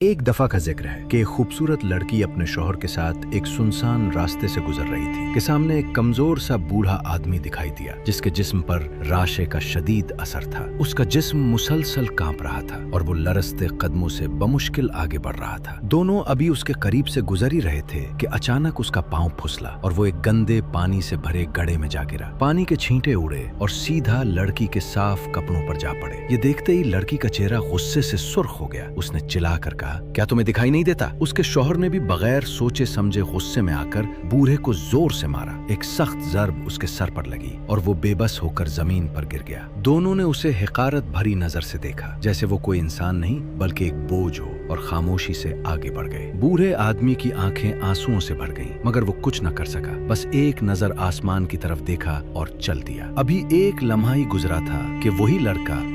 ایک دفعہ کا ذکر ہے کہ ایک خوبصورت لڑکی اپنے شوہر کے ساتھ ایک سنسان راستے سے گزر رہی تھی کہ سامنے ایک کمزور سا بوڑھا آدمی دکھائی دیا جس کے جسم پر راشے کا شدید اثر تھا۔ اس کا جسم مسلسل کانپ رہا تھا اور وہ لرزتے قدموں سے بمشکل آگے بڑھ رہا تھا۔ دونوں ابھی اس کے قریب سے گزر ہی رہے تھے کہ اچانک اس کا پاؤں پھسلا اور وہ ایک گندے پانی سے بھرے گڑھے میں جا گرا۔ پانی کے چھینٹے اڑے اور سیدھا لڑکی کے صاف کپڑوں پر جا پڑے۔ یہ دیکھتے ہی لڑکی کا چہرہ غصے سے سرخ ہو گیا۔ اس نے چلا کر کہا، کیا تمہیں دکھائی نہیں دیتا؟ اس کے شوہر نے بھی بغیر سوچے سمجھے غصے میں آ کر بوڑھے کو زور سے مارا۔ ایک سخت ضرب اس کے سر پر لگی اور وہ بے بس ہو کر زمین پر گر گیا۔ دونوں نے اسے حقارت بھری نظر سے دیکھا، جیسے وہ کوئی انسان نہیں بلکہ ایک بوجھ ہو، اور خاموشی سے آگے بڑھ گئے۔ بوڑھے آدمی کی آنکھیں آنسوؤں سے بھر گئیں، مگر وہ کچھ نہ کر سکا، بس ایک نظر آسمان کی طرف دیکھا اور چل دیا۔ ابھی ایک لمحہ ہی گزرا تھا کہ وہی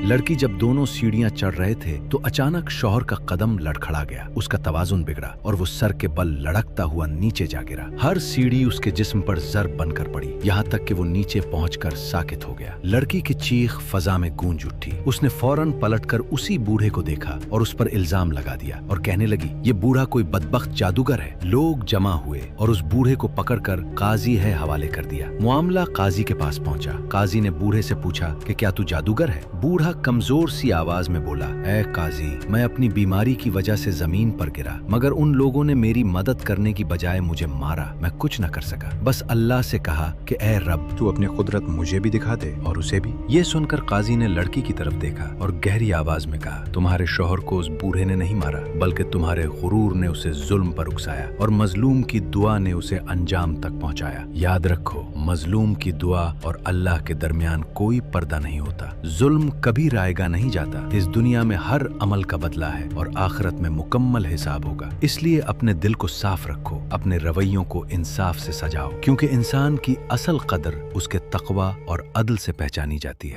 لڑکی جب دونوں سیڑھیاں چڑھ رہے تھے تو اچانک شوہر کا قدم لڑکھڑا گیا۔ اس کا توازن بگڑا اور وہ سر کے بل لڑکتا ہوا نیچے جا گرا۔ ہر سیڑھی اس کے جسم پر ضرب بن کر پڑی، یہاں تک کہ وہ نیچے پہنچ کر ساکت ہو گیا۔ لڑکی کی چیخ فضا میں گونج اٹھی۔ اس نے فوراً پلٹ کر اسی بوڑھے کو دیکھا اور اس پر الزام لگا دیا اور کہنے لگی، یہ بوڑھا کوئی بدبخت جادوگر ہے۔ لوگ جمع ہوئے اور اس بوڑھے کو پکڑ کر قاضی ہے حوالے کر دیا۔ معاملہ قاضی کے پاس پہنچا۔ قاضی نے بوڑھے سے پوچھا کہ کیا تو جادوگر ہے؟ بوڑھا کمزور سی آواز میں بولا، اے قاضی، میں اپنی بیماری کی وجہ سے زمین پر گرا، مگر ان لوگوں نے میری مدد کرنے کی بجائے مجھے مارا۔ میں کچھ نہ کر سکا، بس اللہ سے کہا کہ اے رب، تو اپنی قدرت مجھے بھی دکھا دے اور اسے بھی۔ یہ سن کر قاضی نے لڑکی کی طرف دیکھا اور گہری آواز میں کہا، تمہارے شوہر کو اس بوڑھے نے نہیں مارا، بلکہ تمہارے غرور نے اسے ظلم پر اکسایا اور مظلوم کی دعا نے اسے انجام تک پہنچایا۔ یاد رکھو، مظلوم کی دعا اور اللہ کے درمیان کوئی پردہ نہیں ہوتا۔ ظلم کبھی رائے گا نہیں جاتا۔ اس دنیا میں ہر عمل کا بدلہ ہے اور آخرت میں مکمل حساب ہوگا۔ اس لیے اپنے دل کو صاف رکھو، اپنے رویوں کو انصاف سے سجاؤ، کیونکہ انسان کی اصل قدر اس کے تقوی اور عدل سے پہچانی جاتی ہے۔